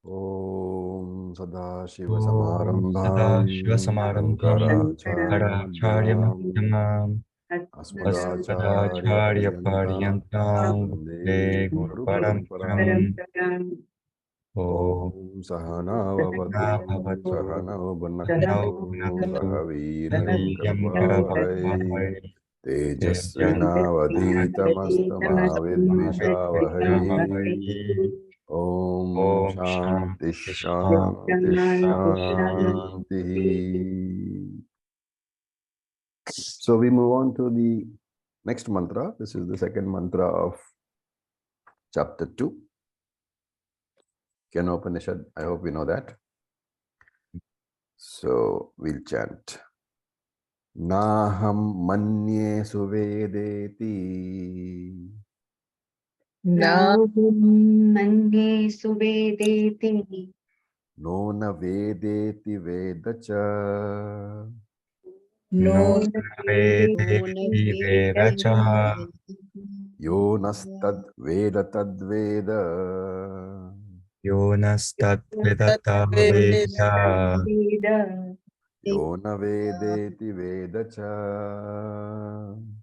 Om Om Sadashivasamārambham Sadashivasamarambham Shankaracharya Acharya Asmadacharya-Paryantam Asmadacharya-Paryantam Vande Vande Guru Guru Paramparam. Paramparam. Om Om Sahana Vavatu Bhavatu Sahana Sahanau Bhunaktu Bhunaktu Sahaviram Sahaviryam Karavavahai Karavavahai Tejasvinavadhitamastamavidvishavahai. Om Om Shanti Shanti Shanti Shanti Shanti. Shanti. So we move on to the next mantra. This is the second mantra of chapter 2. Kenopanishad. I hope we know that. So we'll chant. Naham manye suvedeti. Nahum manye suvedeti. No na vedeti vedacha. No No Vedeti Vedacha Yo nastad veda tad veda. Yonastat Vedata Veda Veda. Yo na vedeti vedacha.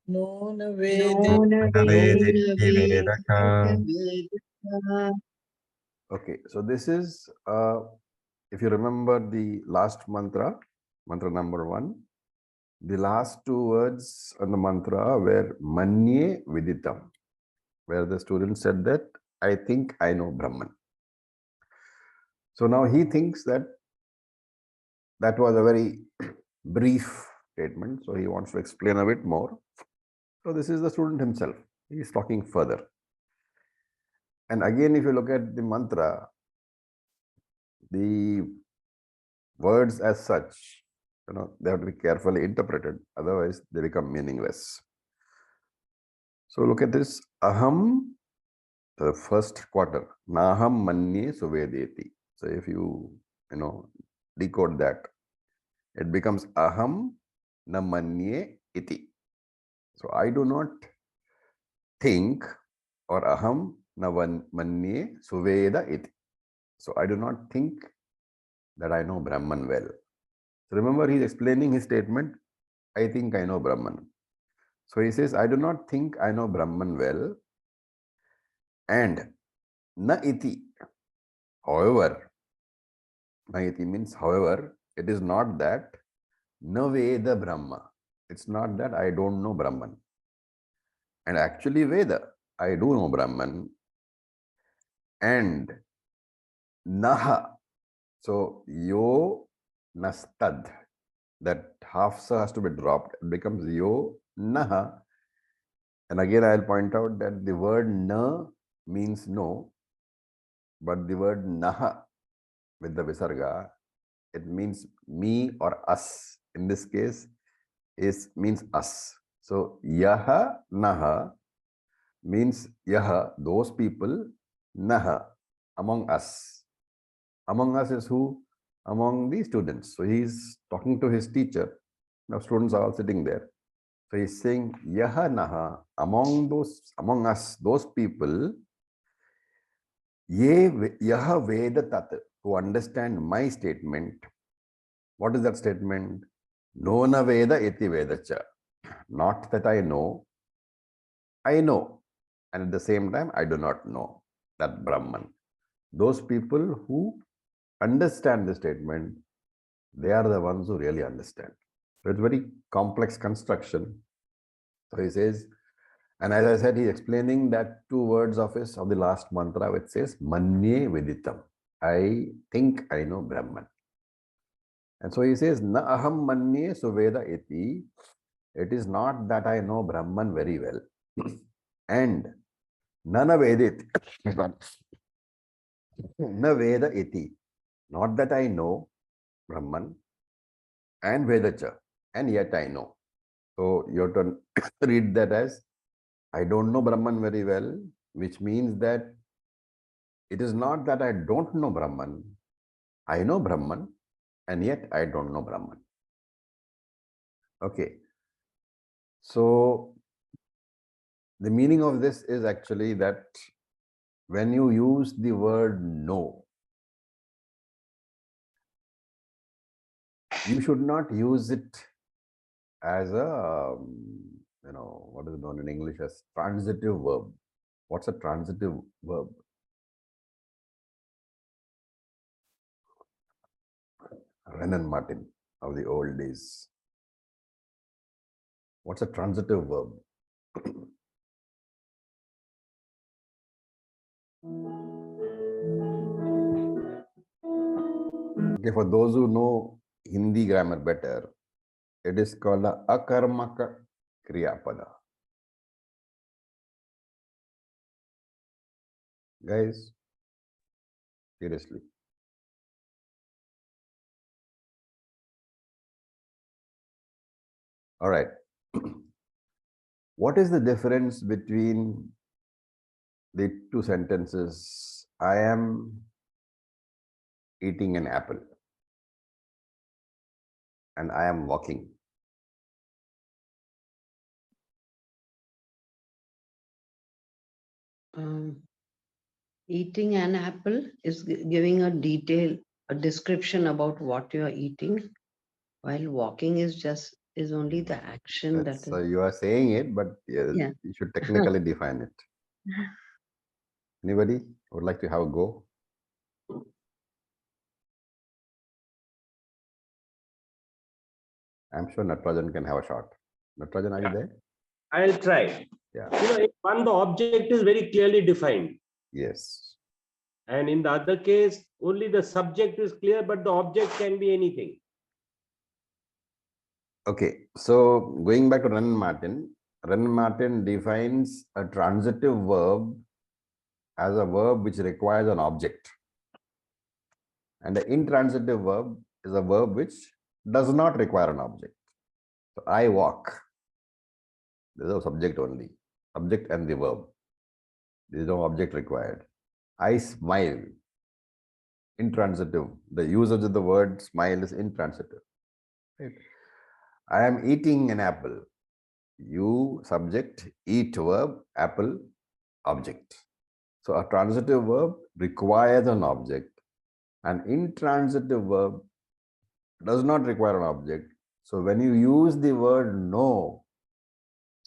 No Yona Vedeti Vedeti Vedacha. Veda. Okay, so this is, if you remember the last mantra, mantra number 1, the last 2 words on the mantra were Manye Viditam, where the student said that, I think I know Brahman. So now he thinks that that was a very brief statement, so he wants to explain a bit more. So this is the student himself. He is talking further. And again, if you look at the mantra, the words as such, they have to be carefully interpreted, otherwise they become meaningless. So look at this. Aham, the first quarter. Naham manye suvedeti. So if you decode that, it becomes aham na manye iti. So I do not think, or aham na manye suveda iti. So I do not think that I know Brahman well. So remember, he's explaining his statement, I think I know Brahman. So he says, I do not think I know Brahman well, and na iti. However, na iti means however, it is not that na veda Brahma. It's not that I don't know Brahman. And actually Veda, I do know Brahman. And naha. So yo nastad. That half sa has to be dropped. It becomes yo naha. And again, I'll point out that the word na means no, but the word naha with the visarga, it means me or us. In this case, means us. So yaha naha means yaha, those people, naha, among us. Among us is who? Among the students. So he's talking to his teacher. Now students are all sitting there. So he's saying, yaha naha, among us, those people, ye yaha veda tat, who understand my statement. What is that statement? Nona veda iti vedacha. Not that I know, and at the same time, I do not know that Brahman. Those people who understand the statement, they are the ones who really understand. So it's very complex construction. So he says, and as I said, he's explaining that 2 words of the last mantra, which says, Manye Viditam. I think I know Brahman. And so he says, Na aham manye suveda iti. It is not that I know Brahman very well. And nana vedit. Na veda iti. Not that I know Brahman and Vedacha, and yet I know. So you have to read that as, I don't know Brahman very well, which means that it is not that I don't know Brahman. I know Brahman, and yet I don't know Brahman. Okay. So the meaning of this is actually that when you use the word know, you should not use it as a, what is known in English as transitive verb. What's a transitive verb? Renan Martin of the old days. What's a transitive verb? Okay, for those who know Hindi grammar better, it is called a akarmaka kriyapada. Guys, seriously. All right. What is the difference between the two sentences? I am eating an apple and I am walking. Eating an apple is giving a description about what you are eating, while walking is only the action That's, that is. you are saying it, but Yeah. you should technically define it. Anybody would like to have a go? I'm sure Natarajan can have a shot. Natarajan, are you there? I'll try. Yeah. In one, the object is very clearly defined. Yes. And in the other case, only the subject is clear, but the object can be anything. Okay. So going back to Renan Martin defines a transitive verb as a verb which requires an object. And the intransitive verb is a verb which does not require an object. So I walk. There is no subject only. Subject and the verb. There is no object required. I smile. Intransitive. The usage of the word smile is intransitive. Right? I am eating an apple. You subject, eat verb, apple, object. So a transitive verb requires an object. An intransitive verb does not require an object. So when you use the word know,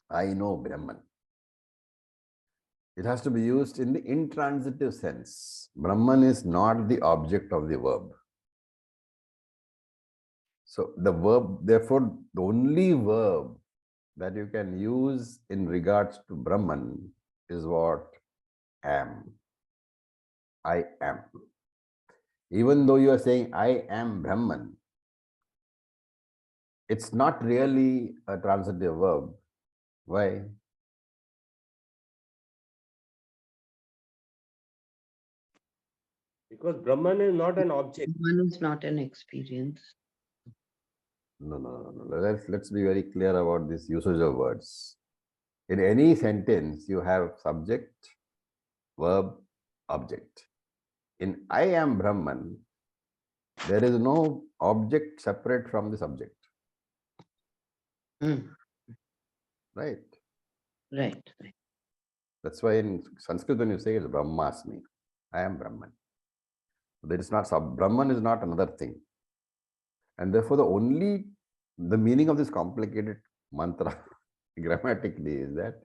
I know Brahman, it has to be used in the intransitive sense. Brahman is not the object of the verb. So the verb, therefore, the only verb that you can use in regards to Brahman is what? Am. I am. Even though you are saying I am Brahman, it's not really a transitive verb. Why? Because Brahman is not an object. One is not an experience. No. Let's be very clear about this usage of words. In any sentence, you have subject, verb, object. In I am Brahman, there is no object separate from the subject. Mm. Right? Right. That's why in Sanskrit, when you say it's Brahmasmi, I am Brahman. There is not Brahman is not another thing. And therefore, the meaning of this complicated mantra grammatically is that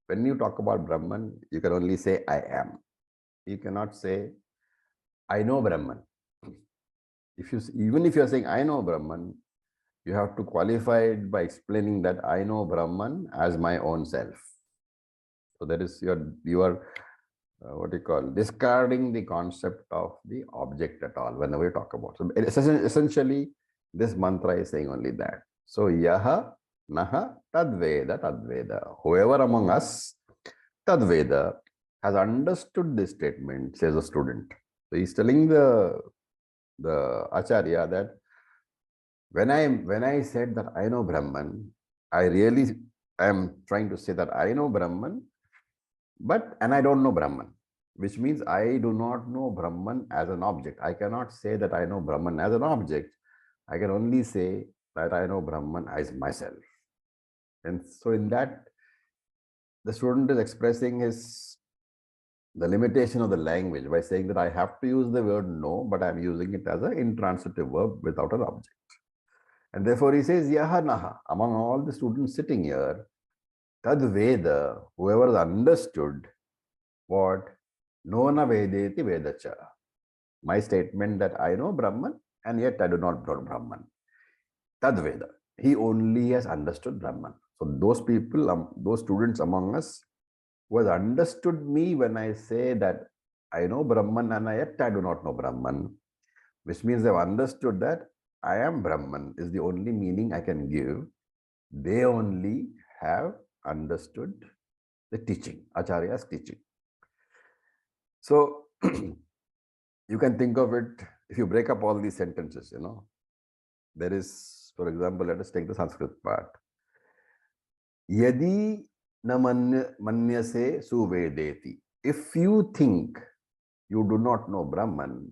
when you talk about Brahman, you can only say I am. You cannot say I know Brahman. Even if you are saying I know Brahman, you have to qualify it by explaining that I know Brahman as my own self. So that is you are what you call discarding the concept of the object at all whenever you talk about. So essentially, this mantra is saying only that. So yaha naha tadveda. Whoever among us tadveda has understood this statement, says a student. So he's telling the Acharya that when I said that I know Brahman, I am trying to say that I know Brahman, and I don't know Brahman, which means I do not know Brahman as an object. I cannot say that I know Brahman as an object. I can only say that I know Brahman as myself. And so in that, the student is expressing the limitation of the language by saying that I have to use the word know, but I'm using it as an intransitive verb without an object. And therefore he says, Yaha Naha, among all the students sitting here, Tad Veda, whoever understood what Nona Vedeti Vedacha, my statement that I know Brahman and yet I do not know Brahman. Tad Veda, he only has understood Brahman. So those people, those students among us who has understood me when I say that I know Brahman and yet I do not know Brahman, which means they've understood that I am Brahman is the only meaning I can give. They only have understood the teaching, Acharya's teaching. So you can think of it, if you break up all these sentences, there is, for example, let us take the Sanskrit part. Yadi na manyase suvedeti. If you think you do not know Brahman,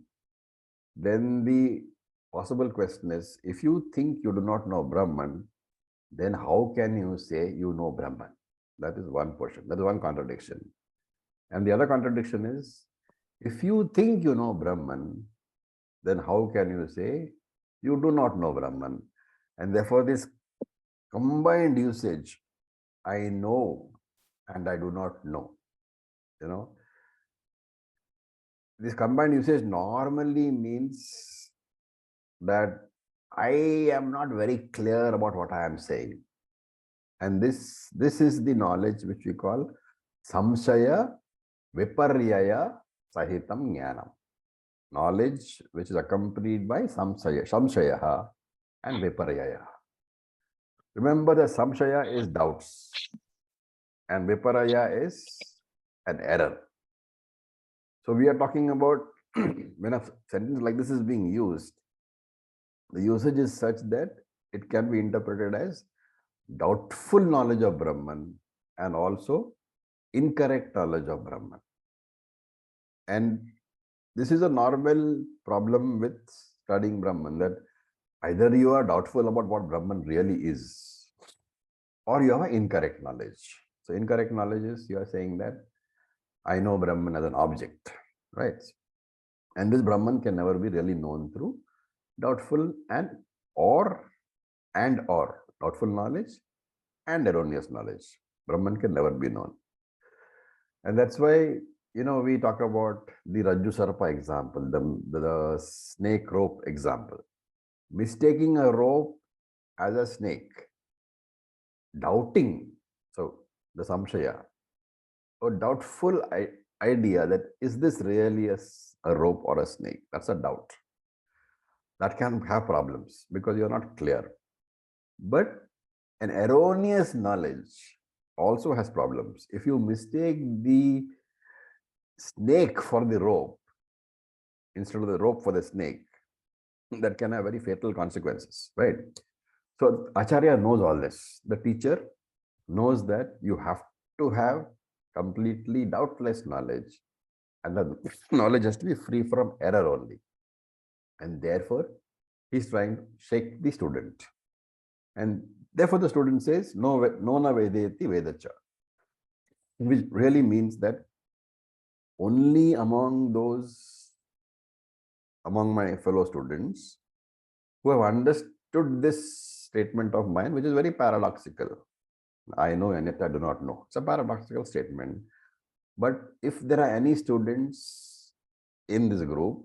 then the possible question is, if you think you do not know Brahman, then how can you say you know Brahman? That is one portion. That is one contradiction. And the other contradiction is, if you think you know Brahman, then how can you say you do not know Brahman? And therefore, this combined usage, I know and I do not know, this combined usage normally means that I am not very clear about what I am saying. And this is the knowledge which we call samshaya viparyaya sahitam jnanam. Knowledge which is accompanied by samshaya and viparyaya. Remember that samshaya is doubts and viparaya is an error. So we are talking about when a sentence like this is being used, the usage is such that it can be interpreted as doubtful knowledge of Brahman and also incorrect knowledge of Brahman. And this is a normal problem with studying Brahman, that either you are doubtful about what Brahman really is, or you have incorrect knowledge. So incorrect knowledge is you are saying that I know Brahman as an object, right? And this Brahman can never be really known through doubtful or doubtful knowledge and erroneous knowledge. Brahman can never be known. And that's why, we talk about the Rajju Sarpa example, the snake rope example. Mistaking a rope as a snake, doubting, so the samshaya, or doubtful idea that is this really a rope or a snake? That's a doubt. That can have problems because you're not clear. But an erroneous knowledge also has problems. If you mistake the snake for the rope instead of the rope for the snake, that can have very fatal consequences, right? So Acharya knows all this. The teacher knows that you have to have completely doubtless knowledge, and the knowledge has to be free from error only. And therefore, he's trying to shake the student. And therefore, the student says, no, nona vedeti vedacha, which really means that only among my fellow students who have understood this statement of mine, which is very paradoxical. I know and yet I do not know. It's a paradoxical statement. But if there are any students in this group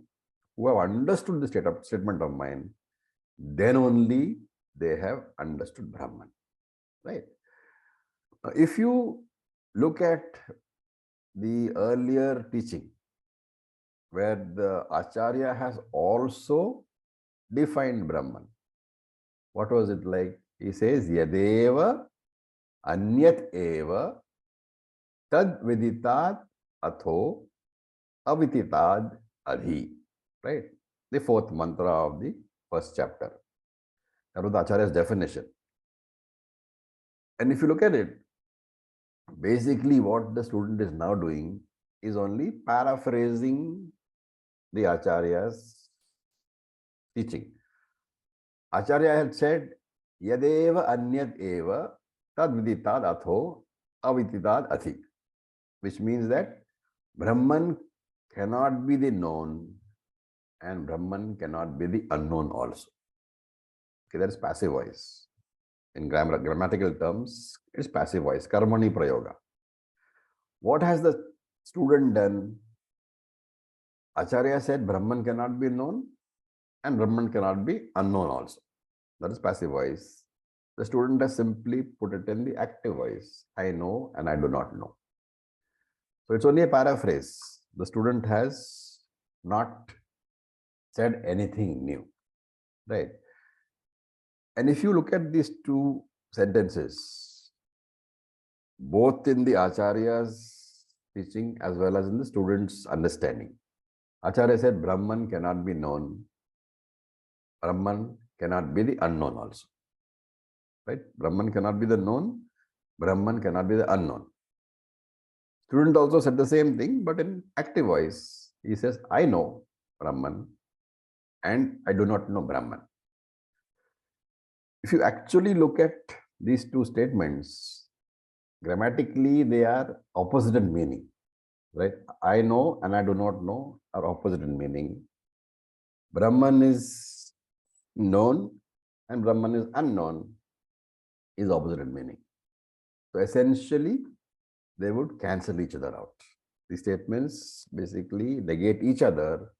who have understood the statement of mine, then only they have understood Brahman, right? If you look at the earlier teaching, where the Acharya has also defined Brahman, what was it like? He says, Yadeva Anyat Eva Tad Viditad Atho Avititad Adhi. Right? The fourth mantra of the first chapter. That was the Acharya's definition. And if you look at it, basically what the student is now doing is only paraphrasing the Acharya's teaching. Acharya had said, Yadeva Anyat Eva Tad Viditad Atho Avititad Athi, which means that Brahman cannot be the known and Brahman cannot be the unknown also. Okay, that is passive voice. In grammatical terms, it's passive voice, karmani prayoga. What has the student done? Acharya said Brahman cannot be known and Brahman cannot be unknown also. That is passive voice. The student has simply put it in the active voice. I know and I do not know. So it's only a paraphrase. The student has not said anything new, right? And if you look at these two sentences, both in the Acharya's teaching as well as in the student's understanding, Acharya said Brahman cannot be known, Brahman cannot be the unknown also, right? Brahman cannot be the known, Brahman cannot be the unknown. Student also said the same thing, but in active voice. He says, I know Brahman and I do not know Brahman. If you actually look at these two statements, grammatically they are opposite in meaning, right? I know and I do not know are opposite in meaning. Brahman is known and Brahman is unknown is opposite in meaning. So essentially, they would cancel each other out. These statements basically negate each other,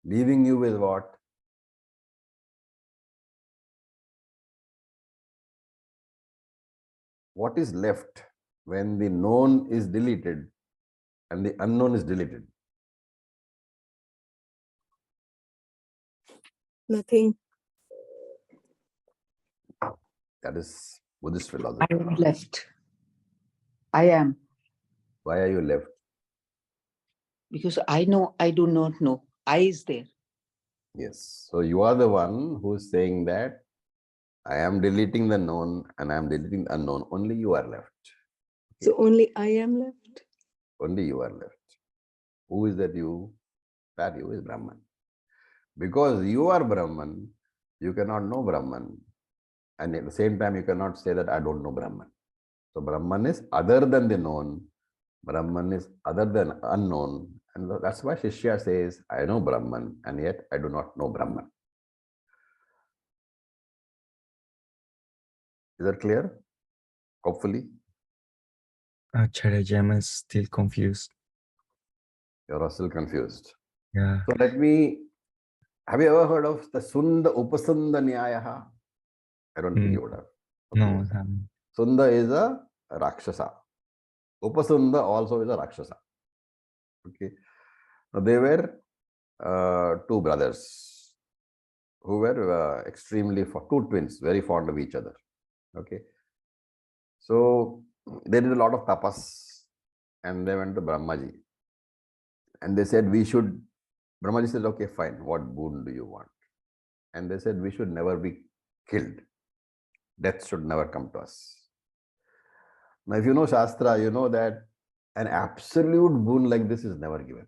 leaving you with what? What is left when the known is deleted and the unknown is deleted? Nothing. That is Buddhist I philosophy. am left. I am. Why are you left? Because I know I do not know. I is there. Yes. So you are the one who is saying that I am deleting the known and I am deleting the unknown. Only you are left. So only I am left. Only you are left. Who is that you? That you is Brahman. Because you are Brahman, you cannot know Brahman. And at the same time, you cannot say that I don't know Brahman. So Brahman is other than the known. Brahman is other than unknown. And that's why Shishya says, I know Brahman, and yet I do not know Brahman. Is that clear? Hopefully. Acharya, I'm still confused. You're still confused. Yeah. So have you ever heard of the Sunda Upasunda Nyayaha? I don't think you would have. No, Okay. I haven't. Sunda is a Rakshasa. Upasunda also is a Rakshasa. Okay. Now they were two brothers who were two twins, very fond of each other. Okay. So they did a lot of tapas and they went to Brahmaji. And they said, Brahmaji said, okay, fine. What boon do you want? And they said, we should never be killed. Death should never come to us. Now, if you know Shastra, you know that an absolute boon like this is never given.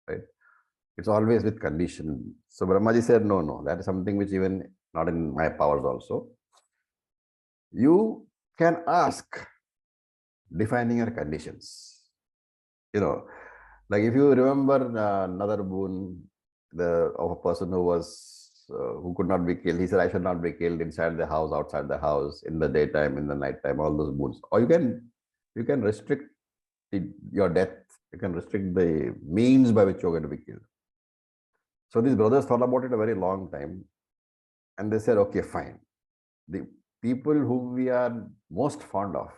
Right? It's always with condition. So Brahmaji said, no, that is something which even not in my powers also. You can ask, defining your conditions. Like if you remember another boon of a person who could not be killed, he said, I should not be killed inside the house, outside the house, in the daytime, in the nighttime, all those boons. Or you can restrict your death. You can restrict the means by which you're going to be killed. So these brothers thought about it a very long time. And they said, okay, fine. The people whom we are most fond of,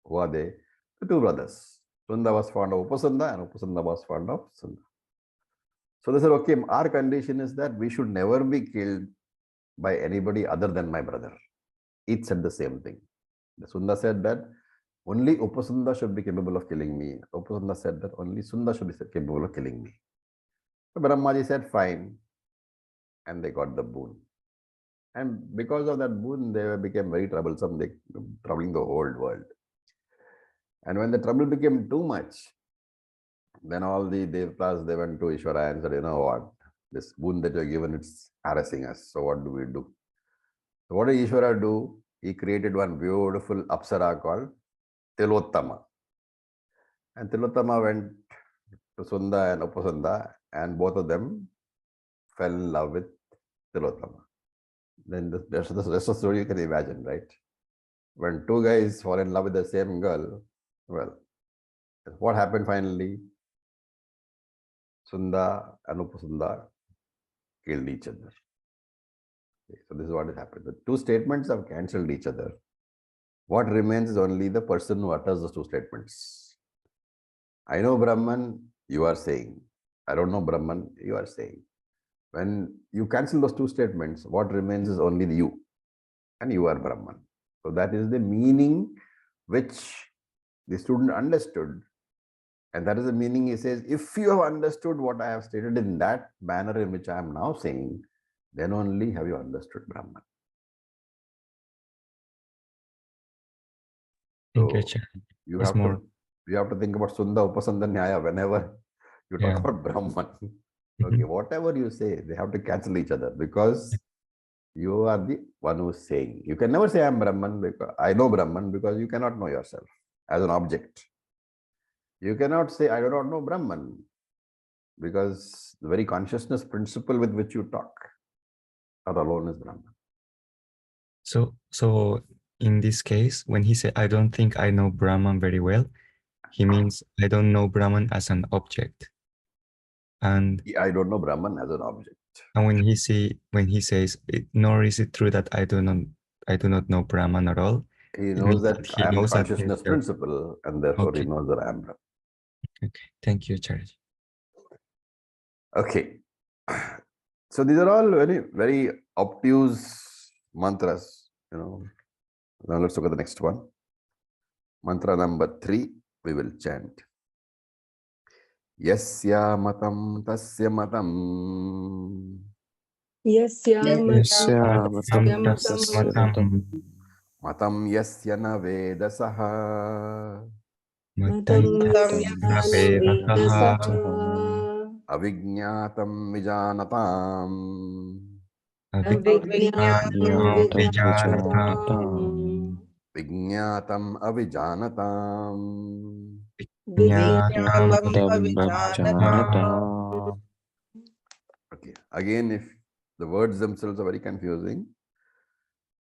who are they? The two brothers. Sunda was fond of Upasunda and Upasunda was fond of Sunda. So they said, okay, our condition is that we should never be killed by anybody other than my brother. Each said the same thing. The Sunda said that only Upasunda should be capable of killing me. Upasunda said that only Sunda should be capable of killing me. So Brahmaji said, fine. And they got the boon. And because of that boon, they became very troublesome, troubling the whole world. And when the trouble became too much, then all the Devtas, they went to Easwaran and said, you know what, this boon that you're given, it's harassing us. So what do we do? So what did Easwara do? He created one beautiful Apsara called Tilottama. And Tilottama went to Sunda and Upasunda, and both of them fell in love with Tilottama. then the rest of the story you can imagine, right? When two guys fall in love with the same girl, well, what happened finally? Sunda and Upasunda killed each other. Okay, so this is what has happened. The two statements have cancelled each other. What remains is only the person who utters those two statements. I know Brahman, you are saying. I don't know Brahman, you are saying. When you cancel those two statements, what remains is only the you, and you are Brahman. So that is the meaning which the student understood. And that is the meaning he says, if you have understood what I have stated in that manner in which I am now saying, then only have you understood Brahman. Thank you, So Acharya. you It's have more. to think about Sunda Upasanda Nyaya whenever you talk Yeah. about Brahman. Mhm. Okay, whatever you say, they have to cancel each other because you are the one who is saying. You can never say I am Brahman because I know Brahman, because you cannot know yourself as an object. You cannot say I do not know Brahman because the very consciousness principle with which you talk, that alone is Brahman. So in this case, when he said, I don't think I know Brahman very well, he means I don't know Brahman as an object. And I don't know Brahman as an object. when he says, nor is it true that I do not know Brahman at all, He it knows means that he I am the knows that there's consciousness principle, and therefore he Okay. knows that I am Brahman. Okay. Thank you, Acharya. Okay. So these are all very, very obtuse mantras, Now let's look at the next one. Mantra number 3, we will chant. Yasya matam tasya matam. Yasya Tam matam tas tasya matam Matam yasya na vedasaha. matam matam na yasya vedasaha vedasaha Avijñātam vijanatam. avijñātam vijanatam vijñātam Vijñātam avijanatam. Jnatam vijñātam avijanatam. Okay. Again, if the words themselves are very confusing.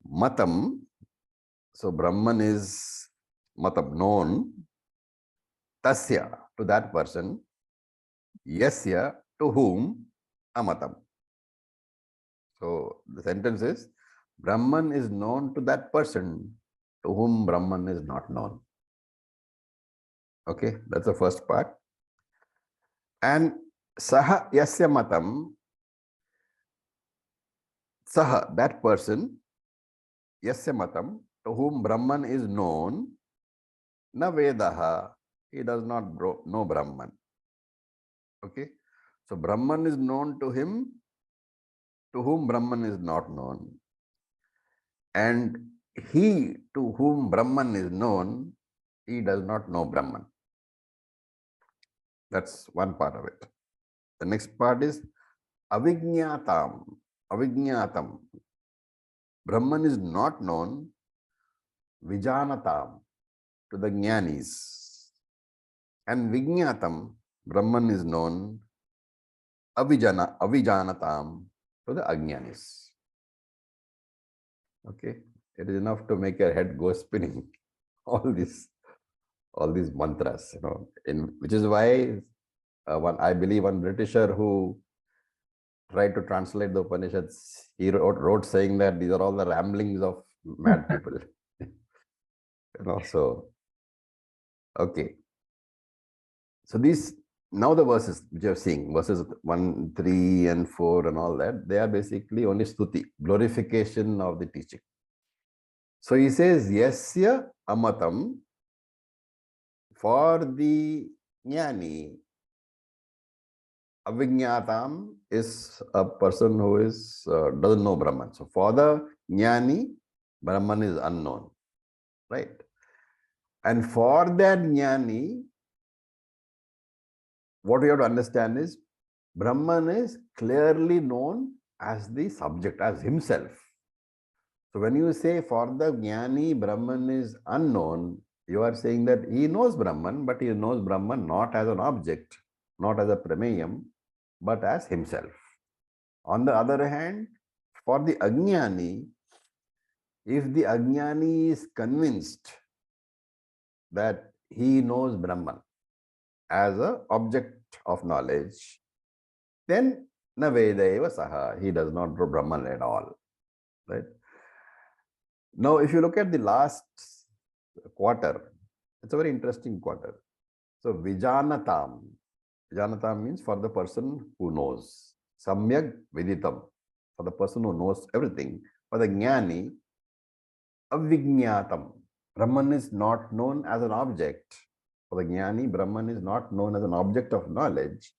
Matam. So Brahman is matam, known. Tasya, to that person. Yasya, to whom. Amatam. So the sentence is, Brahman is known to that person to whom Brahman is not known. Okay, that's the first part. And saha yasya matam, saha, that person, yasya matam, to whom Brahman is known, na vedaha, he does not know Brahman. Okay, so Brahman is known to him, to whom Brahman is not known. And he to whom Brahman is known, he does not know Brahman. That's one part of it. The next part is avijñātam. Avijñātam. Brahman is not known. Vijanatam, to the jnanis. And vijñātam, Brahman is known. Avijanatam, to the ajnanis. Okay, it is enough to make your head go spinning. All these mantras, which is why I believe one Britisher who tried to translate the Upanishads, he wrote saying that these are all the ramblings of mad people. So okay. So these, now the verses which you are seeing, verses 1, 3 and 4 and all that, they are basically only stuti, glorification of the teaching. So he says, yasya amatam, for the jnani, avijñātam is a person who is doesn't know Brahman. So for the jnani, Brahman is unknown, right? And for that jnani, what we have to understand is Brahman is clearly known as the subject, as himself. So when you say for the jnani, Brahman is unknown, you are saying that he knows Brahman, but he knows Brahman not as an object, not as a prameyam, but as himself. On the other hand, for the Ajnani, if the Ajnani is convinced that he knows Brahman as an object of knowledge, then na Vedaiva Saha, he does not know Brahman at all. Right? Now, if you look at the last quarter, it's a very interesting quarter. So, Vijanatam. Vijanatam means for the person who knows. Samyak Viditam, for the person who knows everything. For the Jnani, Avignatam. Brahman is not known as an object. For the Jnani, Brahman is not known as an object of knowledge,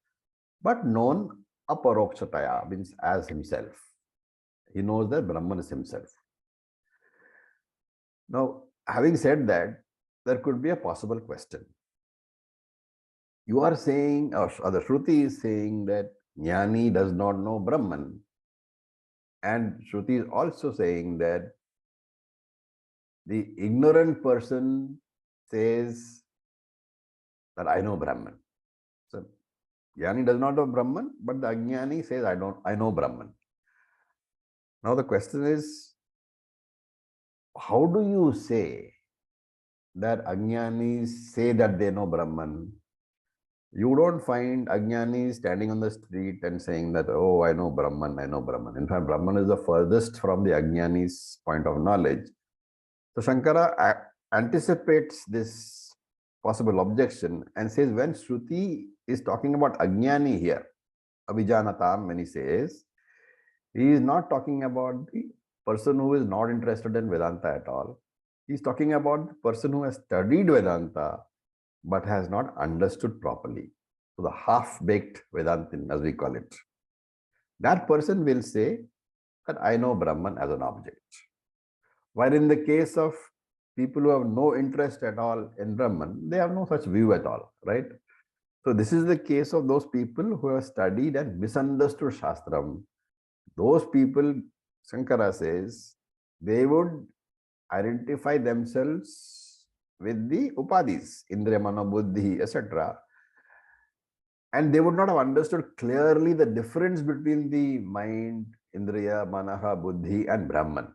but known aparokshataya, means as himself. He knows that Brahman is himself. Now, having said that, there could be a possible question. You are saying, or the Shruti is saying that Jnani does not know Brahman. And Shruti is also saying that the ignorant person says that I know Brahman. So Jnani does not know Brahman, but the Ajnani says I know Brahman. Now the question is, how do you say that Ajnanis say that they know Brahman? You don't find Ajnanis standing on the street and saying that, oh, I know Brahman, I know Brahman. In fact, Brahman is the furthest from the Ajnanis' point of knowledge. So Shankara anticipates this possible objection and says when Shruti is talking about Ajnani here, Avijanatam, when he says, he is not talking about the person who is not interested in Vedanta at all. He is talking about the person who has studied Vedanta but has not understood properly. So the half-baked Vedantin, as we call it. That person will say that I know Brahman as an object. While in the case of people who have no interest at all in Brahman, they have no such view at all, right? So this is the case of those people who have studied and misunderstood Shastram. Those people, Shankara says, they would identify themselves with the upadhis, Indriya, Mano, Buddhi, etc. And they would not have understood clearly the difference between the mind, Indriya, Manaha, Buddhi and Brahman.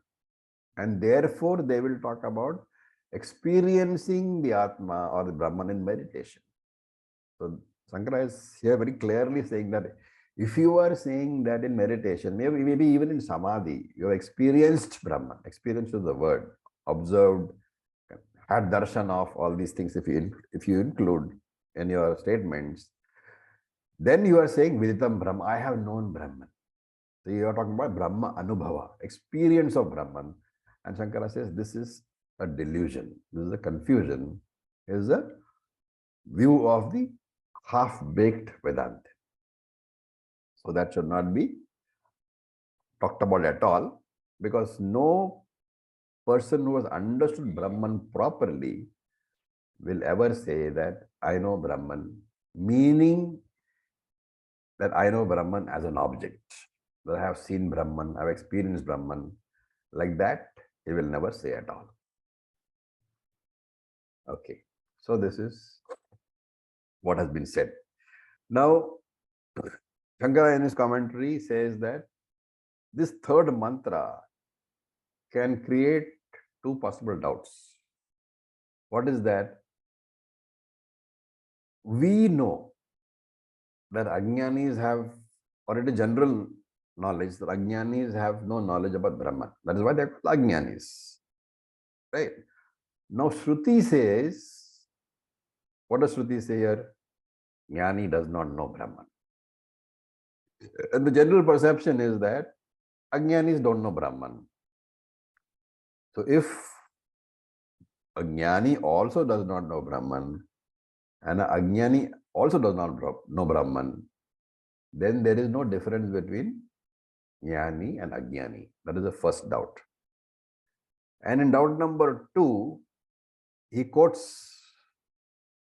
And therefore, they will talk about experiencing the Atma or the Brahman in meditation. So Shankara is here very clearly saying that if you are saying that in meditation, maybe even in Samadhi, you have experienced Brahman, experience is the word, observed, had darshan of all these things, if you include in your statements, then you are saying Viditam Brahma, I have known Brahman. So you are talking about Brahma Anubhava, experience of Brahman. And Shankara says this is a delusion, this is a confusion, is a view of the half-baked Vedanta. So that should not be talked about at all, because no person who has understood Brahman properly will ever say that I know Brahman, meaning that I know Brahman as an object, that I have seen Brahman, I have experienced Brahman. Like that, he will never say at all. Okay, so this is what has been said. Now, Shankara in his commentary says that this third mantra can create two possible doubts. What is that? We know that Ajnanis have already general knowledge, that Ajnanis have no knowledge about Brahman. That is why they are called Ajnanis. Right? Now, Shruti says, what does Shruti say here? Jnani does not know Brahman. And the general perception is that Ajnanis don't know Brahman. So if a Jnani also does not know Brahman and a Ajnani also does not know Brahman, then there is no difference between Jnani and Ajnani. That is the first doubt. And in doubt number 2, he quotes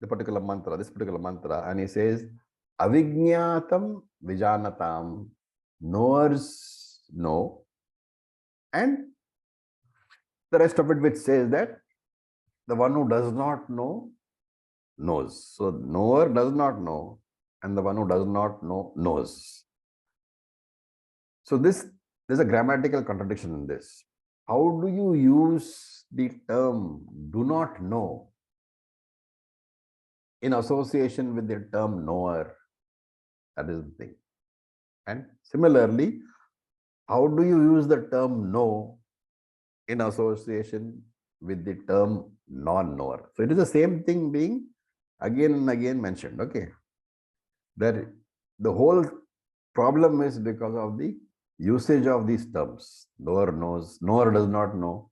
the particular mantra, this particular mantra, and he says, Avignatam Vijanatam, knowers know, and the rest of it which says that the one who does not know knows. So knower does not know, and the one who does not know knows. So this there's a grammatical contradiction in this. How do you use the term do not know in association with the term knower? That is the thing. And similarly, how do you use the term know in association with the term non-knower? So it is the same thing being again and again mentioned. Okay. That the whole problem is because of the usage of these terms. Knower knows, knower does not know,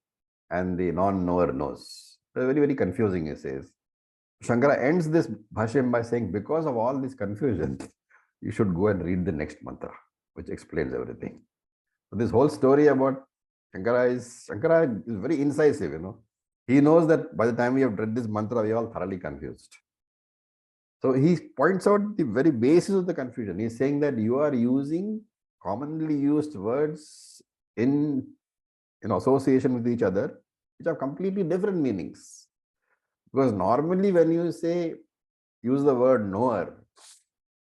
and the non-knower knows. Very, very confusing, he says. Shankara ends this bhashyam by saying, because of all this confusion, you should go and read the next mantra, which explains everything. So this whole story about Shankara is very incisive, you know. He knows that by the time we have read this mantra, we are all thoroughly confused. So he points out the very basis of the confusion. He's saying that you are using commonly used words in association with each other, which have completely different meanings. Because normally when you use the word knower,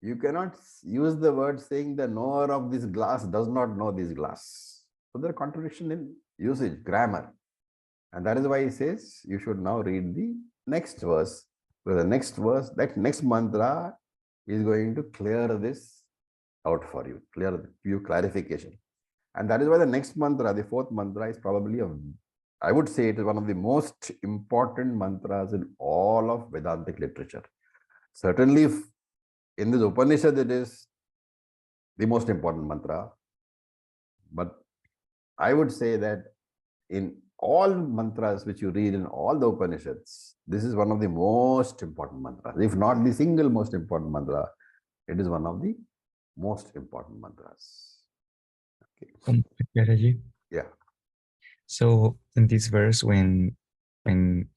you cannot use the word saying the knower of this glass does not know this glass. So there is contradiction in usage, grammar. And that is why he says you should now read the next verse. So the next verse, that next mantra is going to clear this out for you, give you clarification. And that is why the next mantra, the fourth mantra, is probably I would say it is one of the most important mantras in all of Vedantic literature. Certainly, in this Upanishad, it is the most important mantra. But I would say that in all mantras which you read in all the Upanishads, this is one of the most important mantras. If not the single most important mantra, it is one of the most important mantras. Okay. Acharya. Yeah. So in this verse, when in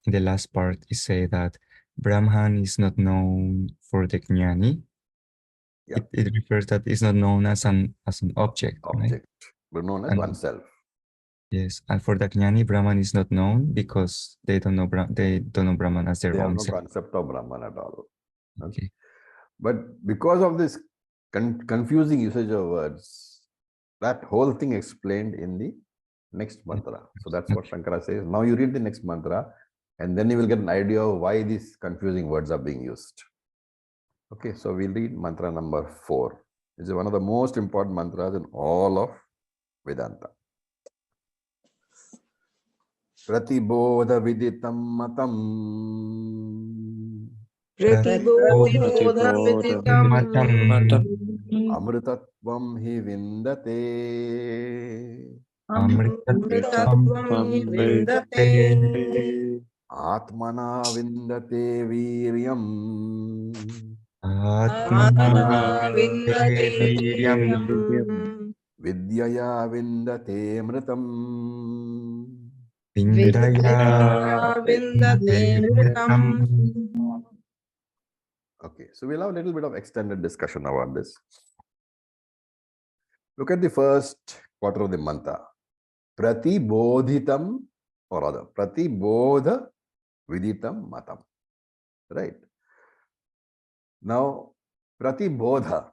the last part, it say that Brahman is not known for the jnani. Yeah. It refers that it's not known as an object, right? But known as And oneself. yes, and for the jnani, Brahman is not known because they don't know Brahman as their They have own no self. concept of Brahman at all. Okay. But because of this confusing usage of words, that whole thing explained in the next mantra. So that's what Shankara says. Now you read the next mantra, and then you will get an idea of why these confusing words are being used. Okay, so we'll read mantra number 4. This is one of the most important mantras in all of Vedanta. Pratibodha viditam matam प्रतिबोधविदितं Matam amritatvam hi vindate amritatvam अमृतत्वं हि विन्दते atmana vindate viryam atmana आत्मना विन्दते viryam वीर्यम् vidyaya vindate mritam. vindaya विन्दते मृतम् mritam. Okay, so we'll have a little bit of extended discussion about this. Look at the first quarter of the mantra. Pratibodhitam, or rather, Pratibodha viditam matam. Right? Now, Pratibodha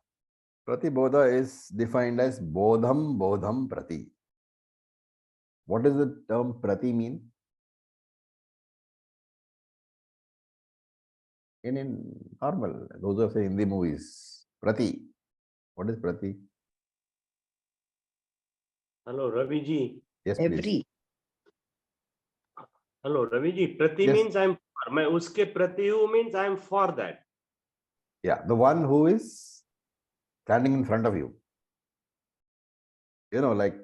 is defined as bodham bodham prati. What does the term prati mean? In normal, those who say Hindi movies, prati. What is prati? Hello, Raviji. Yes, please. Every. Hello, Raviji. Prati Yes. means I'm for. Uske prati hu means I'm for that. Yeah, the one who is standing in front of you. You know, like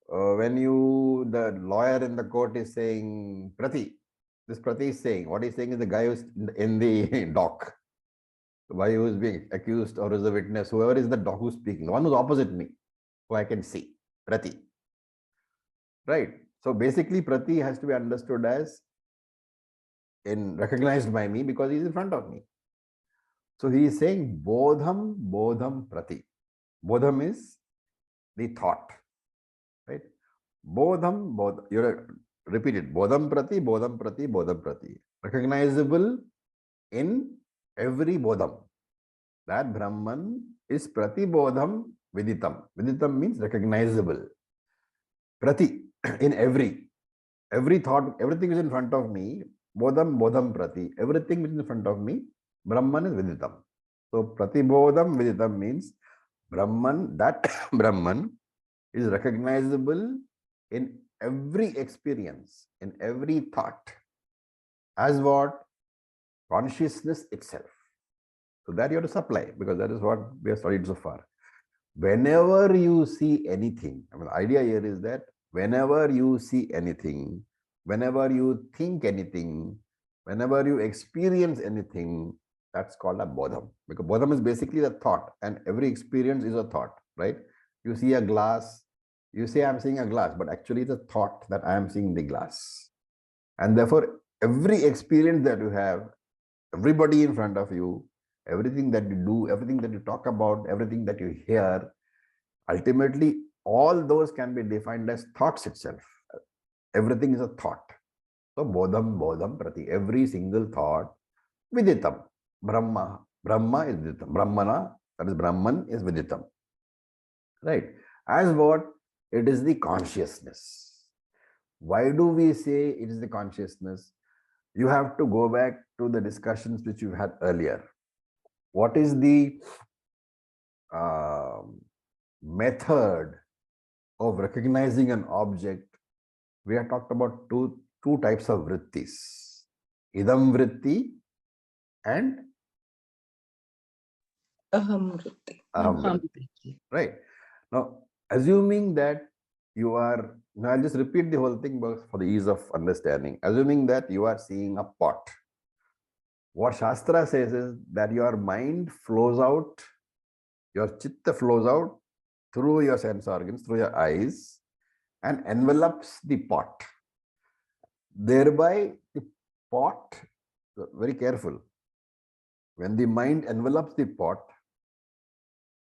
when the lawyer in the court is saying prati, this prati is saying, what he's saying is the guy who's in the dock, the guy who is being accused or is a witness, whoever is the dock who's speaking, the one who's opposite me, who I can see, prati. Right? So basically, prati has to be understood as recognized by me because he's in front of me. So he is saying bodham bodham prati. Bodham is the thought, right? Bodham, you repeat it. Bodham prati, bodham prati, bodham prati. Recognizable in every bodham. that Brahman is pratibodham viditam. Viditam means recognizable. Prati, in every thought, everything is in front of me. Bodham, bodham prati. Everything which is in front of me, Brahman is viditam. So pratibodham viditam means Brahman, that Brahman is recognizable in every experience, in every thought, as what? Consciousness itself. So that you have to supply, because that is what we have studied so far. Whenever you see anything, I mean, the idea here is that whenever you see anything, whenever you think anything, whenever you experience anything, that's called a bodham. Because bodham is basically the thought, and every experience is a thought, right? You see a glass, you say, I'm seeing a glass, but actually it's a thought that I am seeing the glass. And therefore, every experience that you have, everybody in front of you, everything that you do, everything that you talk about, everything that you hear, ultimately, all those can be defined as thoughts itself. Everything is a thought. So, bodham, bodham, prati, every single thought, viditam, Brahma. Brahma is viditam. Brahmana, that is Brahman, is viditam. Right? As what? It is the consciousness. Why do we say it is the consciousness? You have to go back to the discussions which you had earlier. What is the method of recognizing an object? We have talked about two types of vrittis. Idam vritti and Aham vritti. aham vritti. Right. Now, assuming that you are, now I'll just repeat the whole thing for the ease of understanding. Assuming that you are seeing a pot. What Shastra says is that your mind flows out, your chitta flows out through your sense organs, through your eyes, and envelops the pot. Thereby, the pot, very careful, when the mind envelops the pot,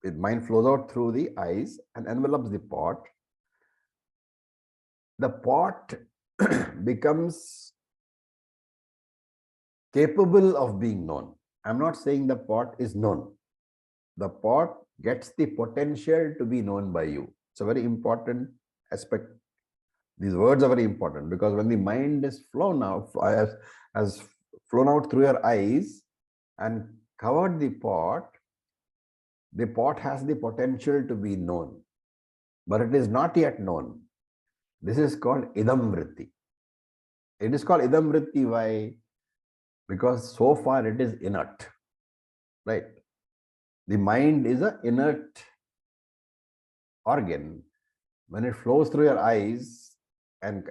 the mind flows out through the eyes and envelops the pot becomes capable of being known. I'm not saying the pot is known. The pot gets the potential to be known by you. It's a very important aspect. These words are very important, because when the mind is flown out, has flown out through your eyes and covered the pot has the potential to be known, but it is not yet known. This is called idam vritti. It is called idam vritti. Why? Because so far it is inert, right? The mind is an inert organ. When it flows through your eyes and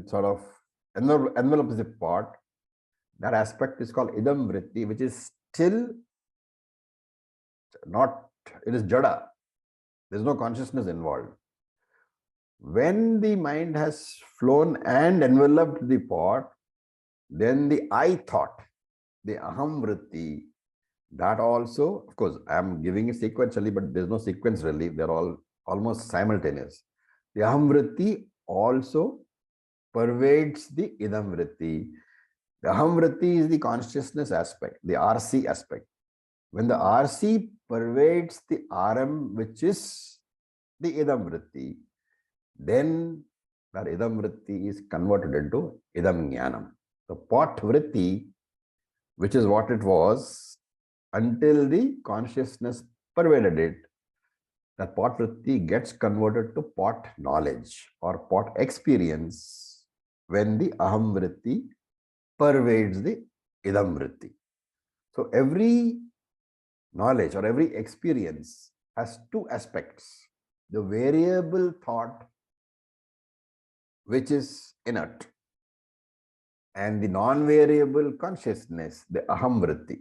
sort of envelops the pot, that aspect is called idam vritti, which is still not, it is jada. There is no consciousness involved. When the mind has flown and enveloped the pot, then the I thought, the aham vritti, that also, of course, I am giving it sequentially, but there's no sequence really. They're all almost simultaneous. The aham vritti also pervades the idam vritti. The aham vritti is the consciousness aspect, the RC aspect. When the RC pervades the RM, which is the idam vritti, then that idam vritti is converted into idam jnanam. The pot vritti, which is what it was until the consciousness pervaded it, that pot vritti gets converted to pot knowledge or pot experience when the aham vritti pervades the idam vritti. So every knowledge or every experience has two aspects. The variable thought, which is inert, and the non-variable consciousness, the aham vritti.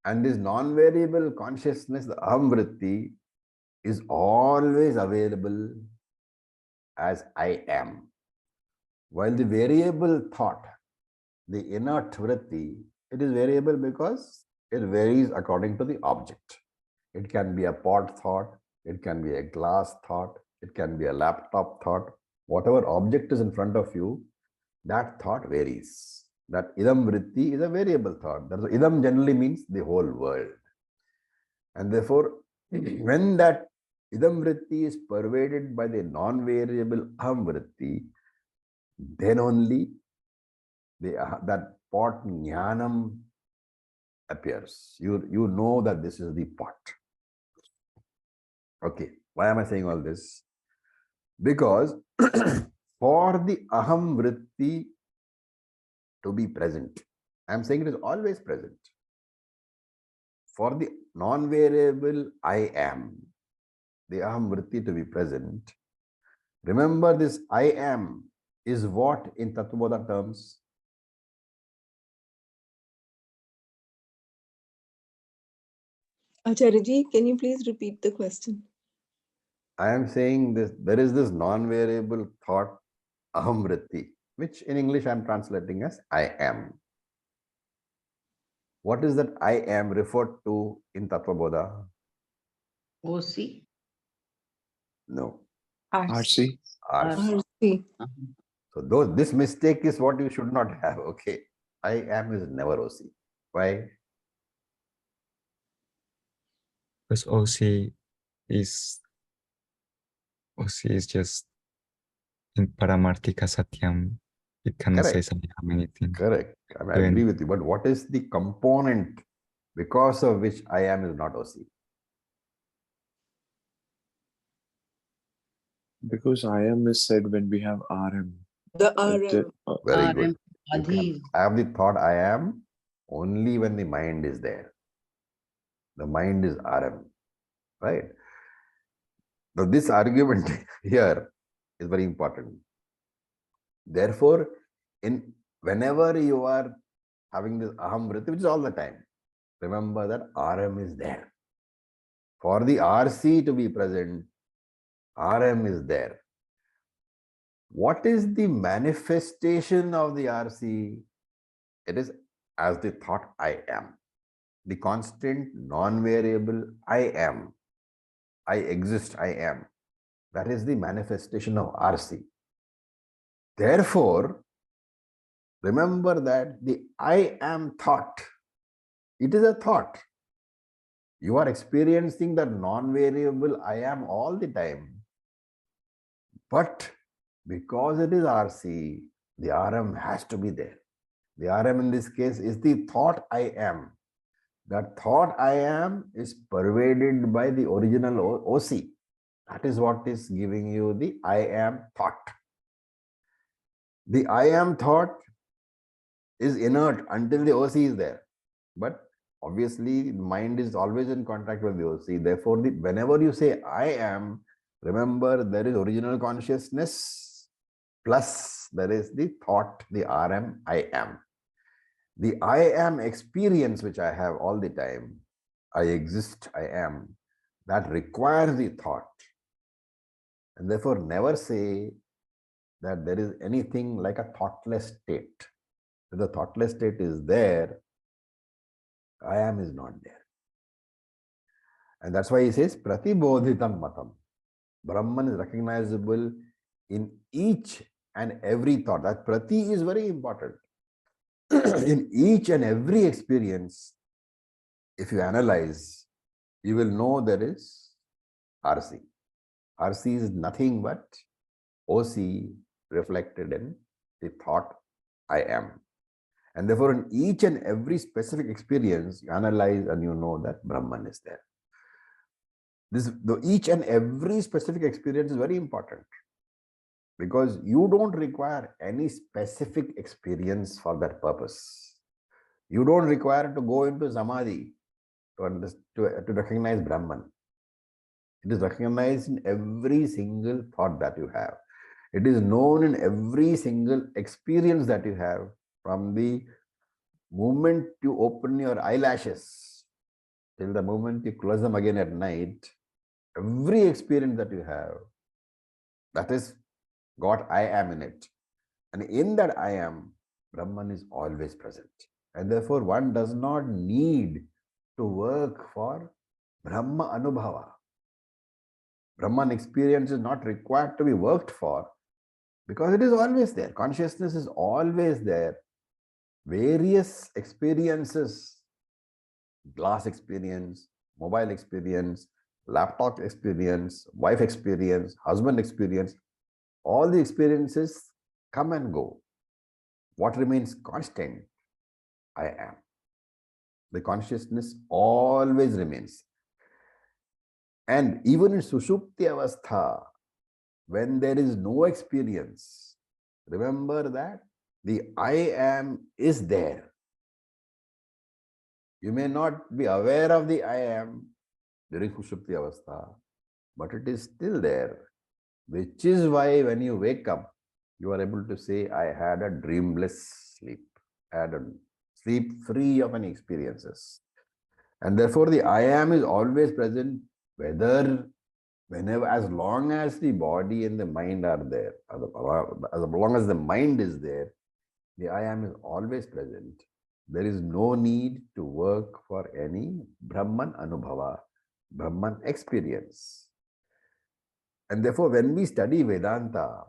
And this non-variable consciousness, the aham vritti, is always available as I am. While the variable thought, the inert vritti, it is variable because it varies according to the object. It can be a pot thought, it can be a glass thought, it can be a laptop thought. Whatever object is in front of you, that thought varies. That idam vritti is a variable thought. Idam generally means the whole world. And therefore, when that idam vritti is pervaded by the non-variable aham vritti, then only that pot jnanam appears. You know that this is the pot. Okay, why am I saying all this? Because for the aham vritti to be present, I am saying it is always present. For the non-variable I am, the aham vritti to be present, remember this I am is what in Tattvabodha terms? Acharya ji, can you please repeat the question? I am saying this, there is this non-variable thought aham vritti, which in English I am translating as I am. What is that I am referred to in Tattvabodha? OC. No. RC. Arsi. RC. So this mistake is what you should not have. Okay. I am is never OC. Why? Because OC is just in Paramartika Satyam. It cannot say Correct. something how many things. Correct. I agree with you. But what is the component because of which I am is not OC? Because I am is said when we have RM. The If the- RM. Very good. You can Adhi. have the thought I am only when the mind is there. The mind is RM. Right? Now this argument here is very important. Therefore, whenever you are having this aham vritti, which is all the time, remember that RM is there. For the RC to be present, RM is there. What is the manifestation of the RC? It is as the thought I am. The constant, non-variable I am. I exist, I am. That is the manifestation of RC. Therefore, remember that the I am thought, it is a thought. You are experiencing the non-variable I am all the time. But because it is RC, the RM has to be there. The RM in this case is the thought I am. That thought I am is pervaded by the original OC. That is what is giving you the I am thought. The I am thought is inert until the OC is there. But obviously, the mind is always in contact with the OC. Therefore, whenever you say I am, remember there is original consciousness plus there is the thought, the RM, I am. The I am experience which I have all the time, I exist, I am, that requires the thought. And therefore, never say that there is anything like a thoughtless state. If the thoughtless state is there, I am is not there. And that's why he says, Pratibodhitam matam. Brahman is recognizable in each and every thought. That prati is very important. In each and every experience, if you analyze, you will know there is RC. RC is nothing but OC reflected in the thought I am. And therefore, in each and every specific experience, you analyze and you know that Brahman is there. Each and every specific experience is very important because you don't require any specific experience for that purpose. You don't require to go into Samadhi to recognize Brahman. It is recognized in every single thought that you have. It is known in every single experience that you have from the moment you open your eyelashes till the moment you close them again at night. Every experience that you have, that is got I am in it. And in that I am, Brahman is always present. And therefore, one does not need to work for Brahma Anubhava. Brahman experience is not required to be worked for because it is always there. Consciousness is always there. Various experiences, glass experience, mobile experience, laptop experience, wife experience, husband experience. All the experiences come and go. What remains constant? I am. The consciousness always remains. And even in Sushupti Avastha, when there is no experience, remember that the I am is there. You may not be aware of the I am during Sushupti Avastha, but it is still there, which is why when you wake up, you are able to say, I had a dreamless sleep, had a sleep free of any experiences. And therefore, the I am is always present, whenever, as long as the body and the mind are there, as long as the mind is there, the I am is always present. There is no need to work for any Brahman Anubhava, Brahman experience. And therefore, when we study Vedanta,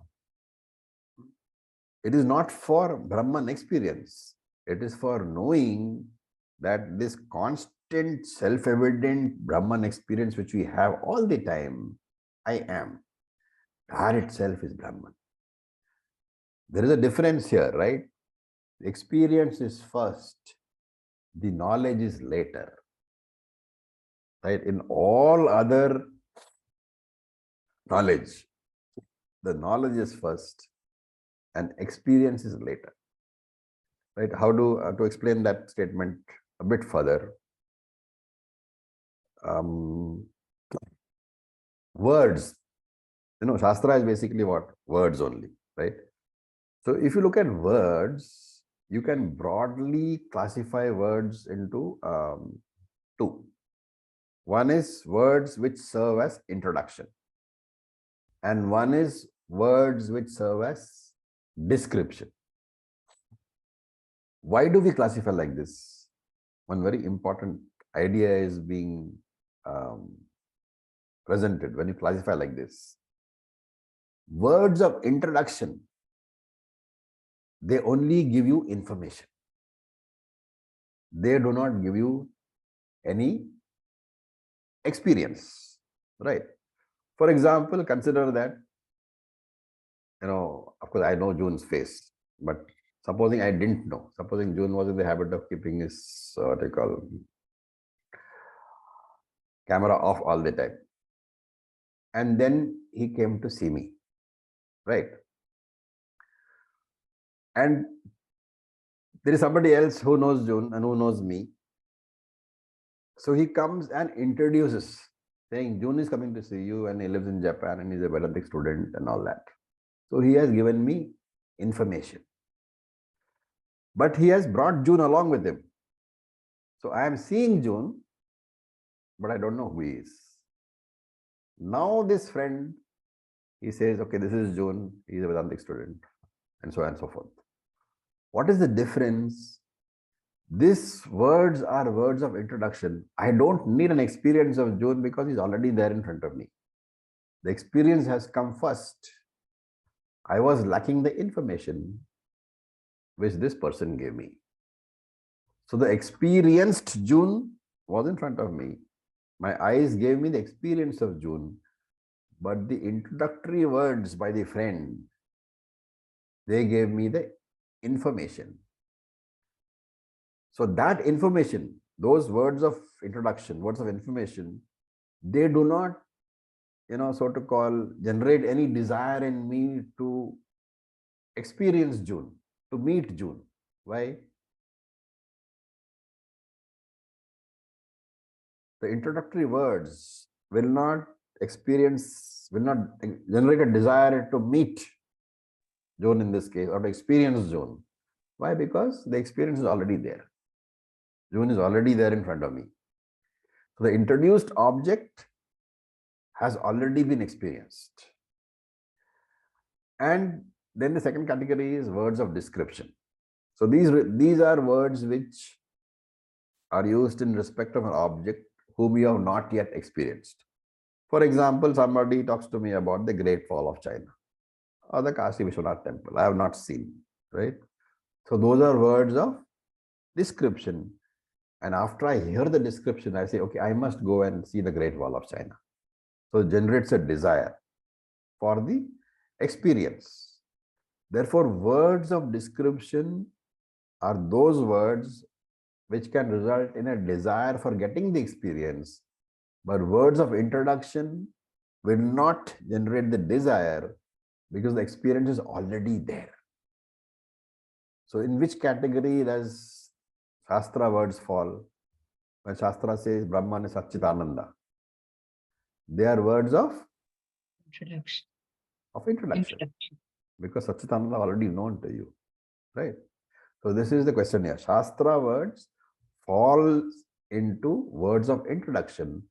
it is not for Brahman experience. It is for knowing that this constant self-evident Brahman experience which we have all the time, I am, that itself is Brahman. There is a difference here, right? The experience is first, the knowledge is later. Right? In all other knowledge, the knowledge is first and experience is later. Right? How to explain that statement a bit further? Words, Shastra is basically what? Words only, right? So if you look at words, you can broadly classify words into two. One is words which serve as introduction, and one is words which serve as description. Why do we classify like this? One very important idea is being presented when you classify like this. Words of introduction, they only give you information. They do not give you any experience, right? For example, consider that, of course, I know June's face, but supposing I didn't know, supposing June was in the habit of keeping his, what they call, camera off all the time. And then he came to see me, right? And there is somebody else who knows June and who knows me. So he comes and introduces, saying, June is coming to see you and he lives in Japan and he's a Vedantic student and all that. So he has given me information. But he has brought June along with him. So I am seeing June, but I don't know who he is. Now this friend, he says, okay, this is June, he's a Vedantic student, and so on and so forth. What is the difference? These words are words of introduction. I don't need an experience of June because he's already there in front of me. The experience has come first. I was lacking the information which this person gave me. So the experienced June was in front of me. My eyes gave me the experience of June, but the introductory words by the friend, they gave me the information. So that information, those words of introduction, words of information, they do not, so to call, generate any desire in me to experience June, to meet June. Why? The introductory words will not generate a desire to meet June in this case, or to experience June. Why? Because the experience is already there. June is already there in front of me. So the introduced object has already been experienced. And then the second category is words of description. So these are words which are used in respect of an object whom you have not yet experienced. For example, somebody talks to me about the Great Fall of China or the Kashi Vishwanath temple. I have not seen, right? So those are words of description. And after I hear the description, I say, okay, I must go and see the Great Wall of China. So it generates a desire for the experience. Therefore, words of description are those words which can result in a desire for getting the experience, but words of introduction will not generate the desire because the experience is already there. So in which category does Shastra words fall? When Shastra says Brahman is Satchitananda, they are words of Introduction. introduction, Introduction. because Satchitananda already known to you, right? So this is the question here. Shastra words fall into words of introduction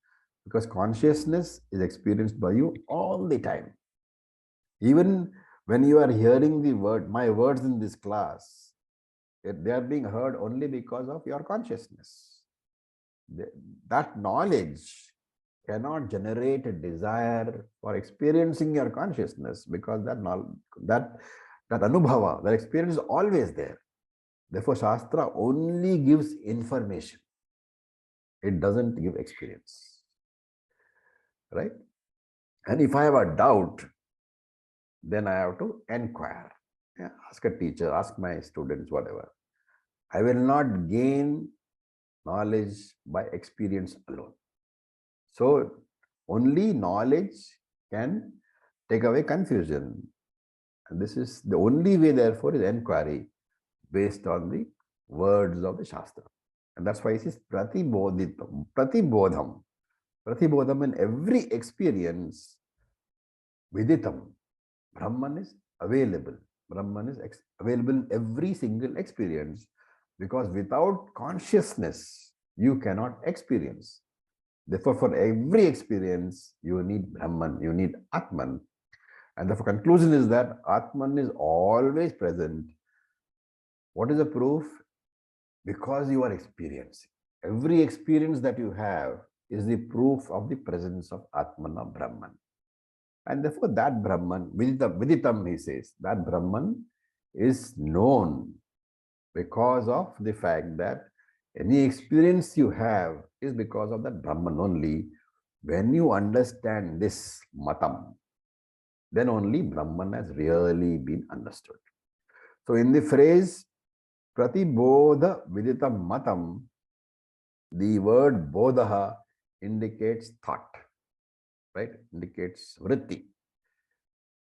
because consciousness is experienced by you all the time. Even when you are hearing the word, my words in this class, they are being heard only because of your consciousness. That knowledge cannot generate a desire for experiencing your consciousness because that anubhava, that experience is always there. Therefore, Shastra only gives information. It doesn't give experience. Right? And if I have a doubt, then I have to inquire. Yeah, ask a teacher, ask my students, whatever. I will not gain knowledge by experience alone. So only knowledge can take away confusion. And this is the only way, therefore, is inquiry based on the words of the Shastra. And that's why it is pratibodhitam, pratibodham. Pratibodham, in every experience, viditam. Brahman is available. Brahman is available in every single experience, because without consciousness, you cannot experience. Therefore, for every experience, you need Brahman, you need Atman. And the conclusion is that Atman is always present. What is the proof? Because you are experiencing. Every experience that you have is the proof of the presence of Atman or Brahman. And therefore that Brahman, Viditam, he says, that Brahman is known because of the fact that any experience you have is because of that Brahman only. When you understand this matam, then only Brahman has really been understood. So in the phrase Pratibodha Viditam Matam, the word Bodha indicates thought, right? Indicates vritti.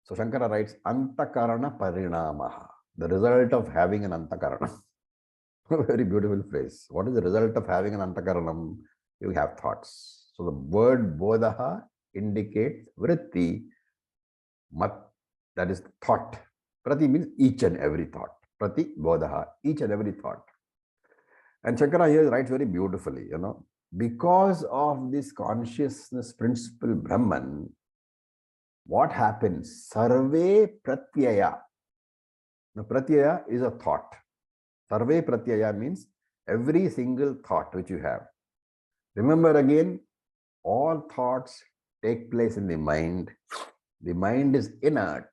So Shankara writes Antakarana Parinamaha, the result of having an Antakarana. A very beautiful phrase. What is the result of having an Antakaranam? You have thoughts. So the word Bodha indicates vritti, mat, that is thought. Prati means each and every thought. Prati Bodha, each and every thought. And Shankara here writes very beautifully, because of this consciousness principle Brahman, what happens? Sarve pratyaya. The pratyaya is a thought. Sarve pratyaya means every single thought which you have. Remember again, all thoughts take place in the mind. The mind is inert,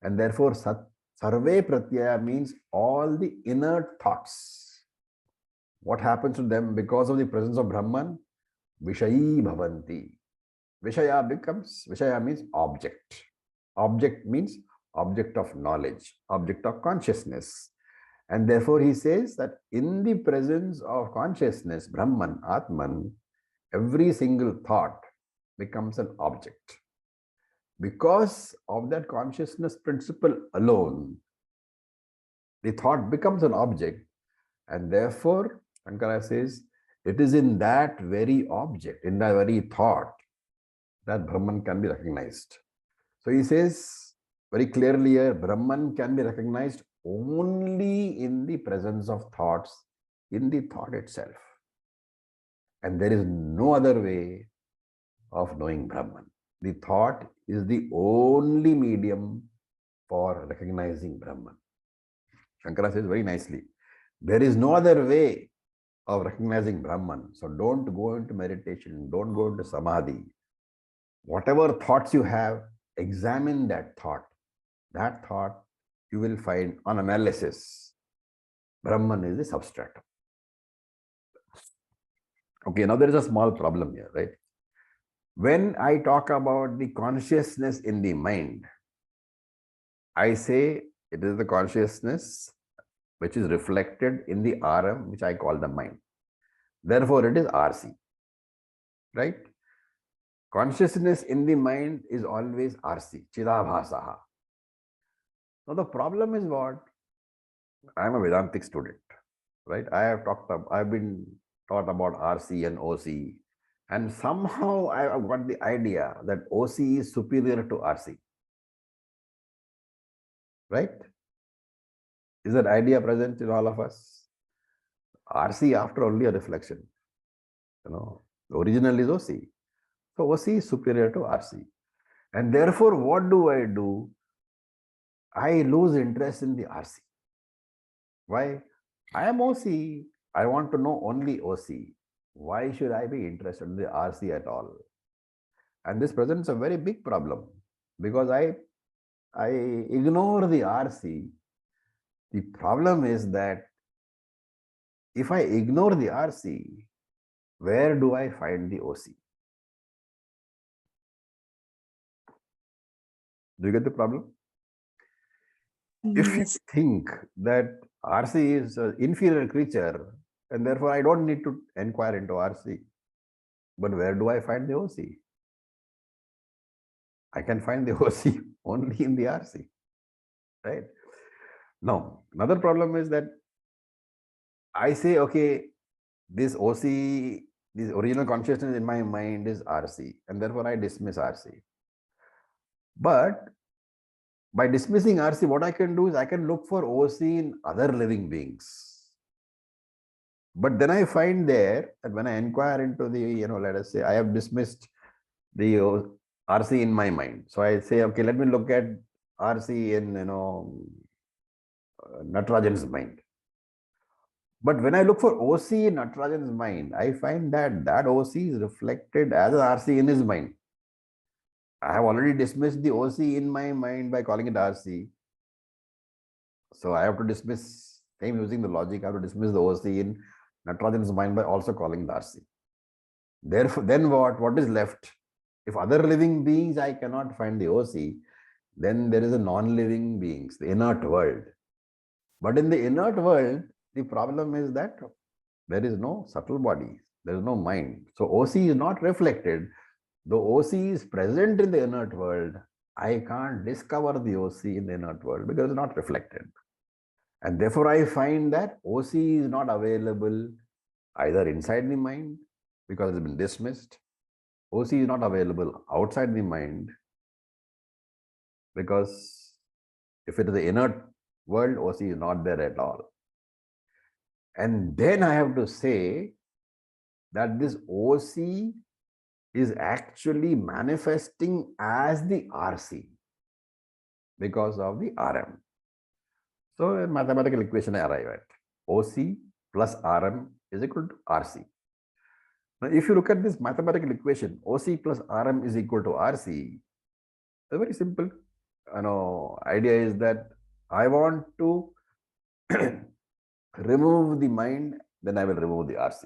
and therefore sarve pratyaya means all the inert thoughts. What happens to them because of the presence of Brahman? Vishayi bhavanti. Vishaya means object. Object means object of knowledge, object of consciousness. And therefore he says that in the presence of consciousness, Brahman, Atman, every single thought becomes an object. Because of that consciousness principle alone, the thought becomes an object, and therefore, Shankara says, it is in that very object, in that very thought, that Brahman can be recognized. So he says very clearly here, Brahman can be recognized only in the presence of thoughts, in the thought itself. And there is no other way of knowing Brahman. The thought is the only medium for recognizing Brahman. Shankara says very nicely, there is no other way of recognizing Brahman. So don't go into meditation, don't go into samadhi. Whatever thoughts you have, examine that thought. That thought you will find on analysis, Brahman is the substratum. Okay, now there is a small problem here, right? When I talk about the consciousness in the mind, I say it is the consciousness which is reflected in the RM, which I call the mind. Therefore, it is RC, right? Consciousness in the mind is always RC, Chidabhasaha. Now, the problem is what? I am a Vedantic student, right? I've been taught about RC and OC, and somehow I have got the idea that OC is superior to RC, right? Is that idea present in all of us? RC, after only a reflection, the original is OC. So OC is superior to RC. And therefore, what do? I lose interest in the RC. Why? I am OC. I want to know only OC. Why should I be interested in the RC at all? And this presents a very big problem because I ignore the RC. The problem is that if I ignore the RC, where do I find the OC? Do you get the problem? If you Yes. think that RC is an inferior creature, and therefore I don't need to inquire into RC, but where do I find the OC? I can find the OC only in the RC, right? Now, another problem is that I say, okay, this OC, this original consciousness in my mind is RC, and therefore I dismiss RC. But by dismissing RC, what I can do is I can look for OC in other living beings. But then I find there that when I inquire into the, let us say I have dismissed the RC in my mind. So I say, okay, let me look at RC in, Natarajan's mind. But when I look for OC in Natarajan's mind, I find that that OC is reflected as an RC in his mind. I have already dismissed the OC in my mind by calling it RC. So I have to dismiss, same using the logic, I have to dismiss the OC in Natarajan's mind by also calling the RC. Therefore, then what? What is left? If other living beings I cannot find the OC, then there is a non-living beings, the inert world. But in the inert world, the problem is that there is no subtle body, there is no mind. So OC is not reflected. Though OC is present in the inert world, I can't discover the OC in the inert world because it's not reflected. And therefore, I find that OC is not available either inside the mind because it's been dismissed. OC is not available outside the mind because if it is the inert world, OC is not there at all. And then I have to say that this OC is actually manifesting as the RC because of the RM. So a mathematical equation I arrive at. OC plus RM is equal to RC. Now, if you look at this mathematical equation, OC plus RM is equal to RC, a very simple idea is that I want to remove the mind, then I will remove the RC.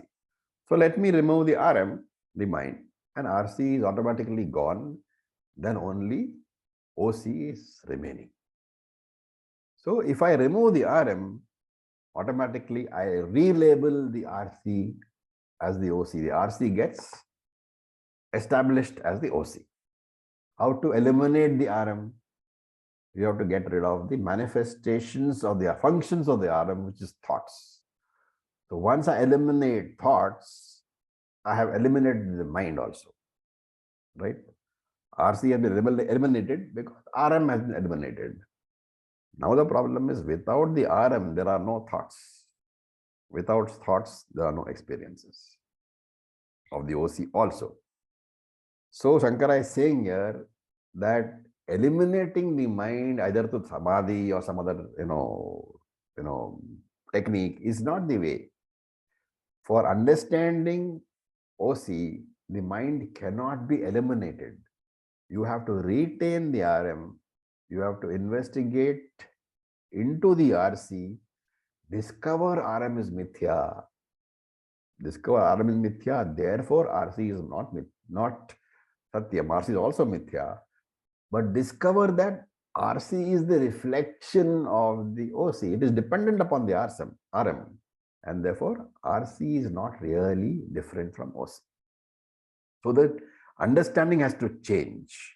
So let me remove the RM, the mind, and RC is automatically gone, then only OC is remaining. So if I remove the RM, automatically I relabel the RC as the OC. The RC gets established as the OC. How to eliminate the RM? You have to get rid of the manifestations of the functions of the RM, which is thoughts. So once I eliminate thoughts, I have eliminated the mind also, right? RC has been eliminated because RM has been eliminated. Now the problem is without the RM, there are no thoughts. Without thoughts, there are no experiences of the OC also. So Shankara is saying here that eliminating the mind either to samadhi or some other technique is not the way. For understanding OC, the mind cannot be eliminated. You have to retain the RM. You have to investigate into the RC, discover RM is mithya, discover Aram is mithya, therefore RC is not Satyam. RC is also mithya. But discover that RC is the reflection of the OC. It is dependent upon the RM. And therefore, RC is not really different from OC. So that understanding has to change.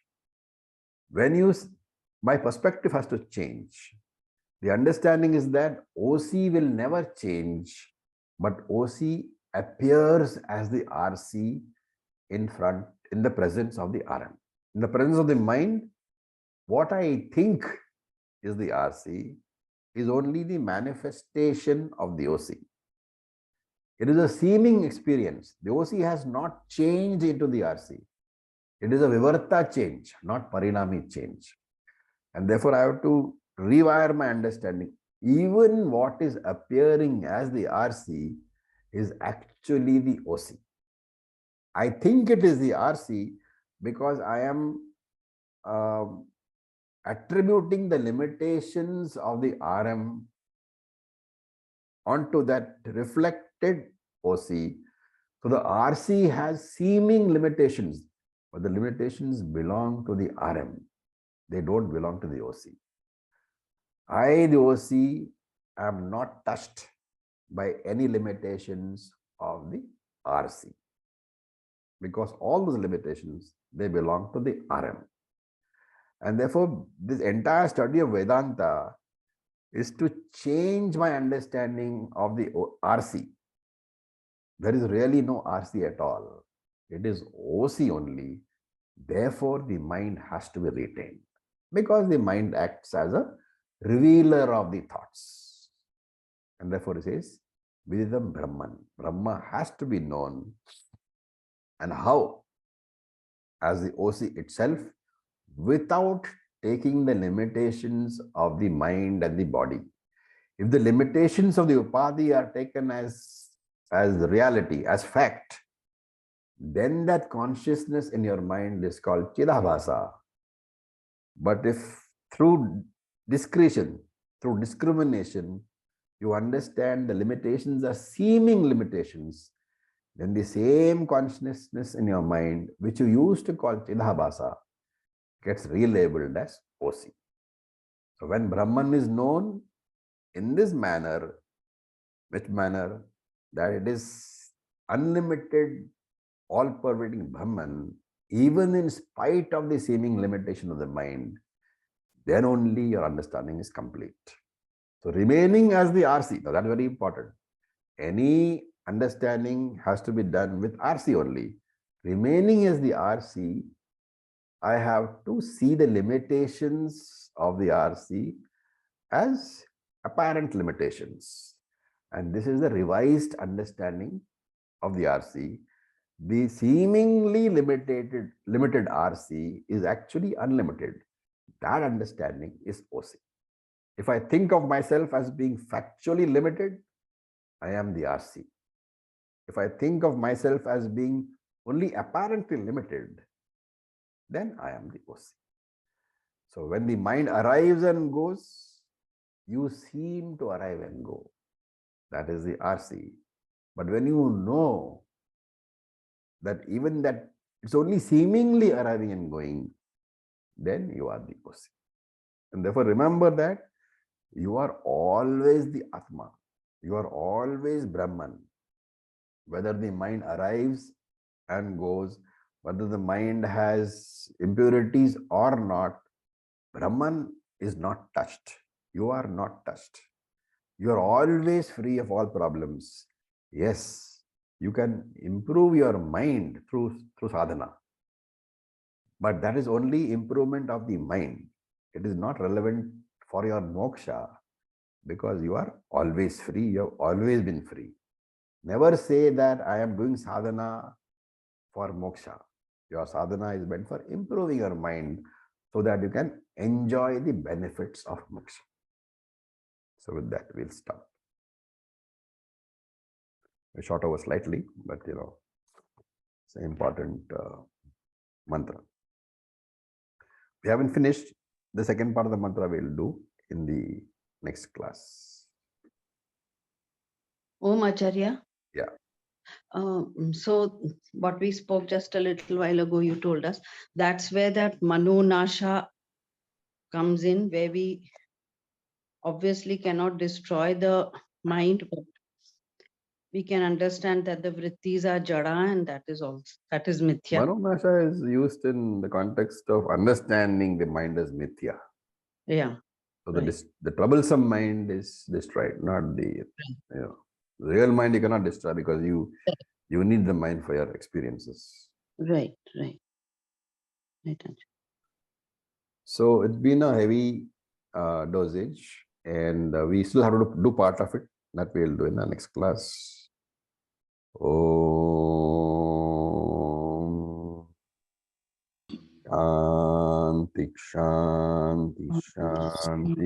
My perspective has to change. The understanding is that OC will never change, but OC appears as the RC in the presence of the RM. In the presence of the mind, what I think is the RC is only the manifestation of the OC. It is a seeming experience. The OC has not changed into the RC. It is a vivarta change, not parinami change. And therefore, I have to rewire my understanding. Even what is appearing as the RC is actually the OC. I think it is the RC because I am attributing the limitations of the RM onto that reflected OC. So the RC has seeming limitations, but the limitations belong to the RM. They don't belong to the OC. I, the OC, am not touched by any limitations of the RC. Because all those limitations, they belong to the RM. And therefore, this entire study of Vedanta is to change my understanding of the RC. There is really no RC at all. It is OC only. Therefore, the mind has to be retained. Because the mind acts as a revealer of the thoughts. And therefore it says, Vididam Brahman. Brahma has to be known. And how? As the OC itself, without taking the limitations of the mind and the body. If the limitations of the upadhi are taken as reality, as fact, then that consciousness in your mind is called Chidabhasa. But if through discretion, through discrimination, you understand the limitations are seeming limitations, then the same consciousness in your mind, which you used to call Chidabhasa, gets relabeled as OC. So when Brahman is known in this manner, which manner? That it is unlimited, all-pervading Brahman, even in spite of the seeming limitation of the mind, then only your understanding is complete. So remaining as the RC, now that's very important. Any understanding has to be done with RC only. Remaining as the RC, I have to see the limitations of the RC as apparent limitations. And this is the revised understanding of the RC. The seemingly limited RC is actually unlimited. That understanding is OC. If I think of myself as being factually limited, I am the RC. If I think of myself as being only apparently limited, then I am the OC. So when the mind arrives and goes, you seem to arrive and go. That is the RC. But when you know that even that it's only seemingly arriving and going, then you are the OC. And therefore remember that you are always the Atma. You are always Brahman. Whether the mind arrives and goes, whether the mind has impurities or not, Brahman is not touched. You are not touched. You are always free of all problems. Yes, you can improve your mind through sadhana. But that is only improvement of the mind. It is not relevant for your moksha because you are always free. You have always been free. Never say that I am doing sadhana for moksha. Your sadhana is meant for improving your mind so that you can enjoy the benefits of moksha. So with that, we'll stop. We short over slightly, but it's an important mantra. We haven't finished. The second part of the mantra we'll do in the next class. Om Acharya. Yeah. So what we spoke just a little while ago, you told us, that's where that Manonasha comes in, where we obviously cannot destroy the mind, but we can understand that the vrittis are jada, and that is mithya. Manonasha is used in the context of understanding the mind as mithya. Yeah. So Right. the troublesome mind is destroyed, not the the real mind you cannot destroy because you need the mind for your experiences. Right. Right. Right. So it's been a heavy dosage, and we still have to do part of it. That we'll do in the next class. Om Shanti Shanti Shanti.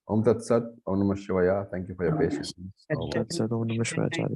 Om Tat Sat. Om Namah Shivaya. Thank you for your patience. Om Tat Sat, Om Namah Shivaya.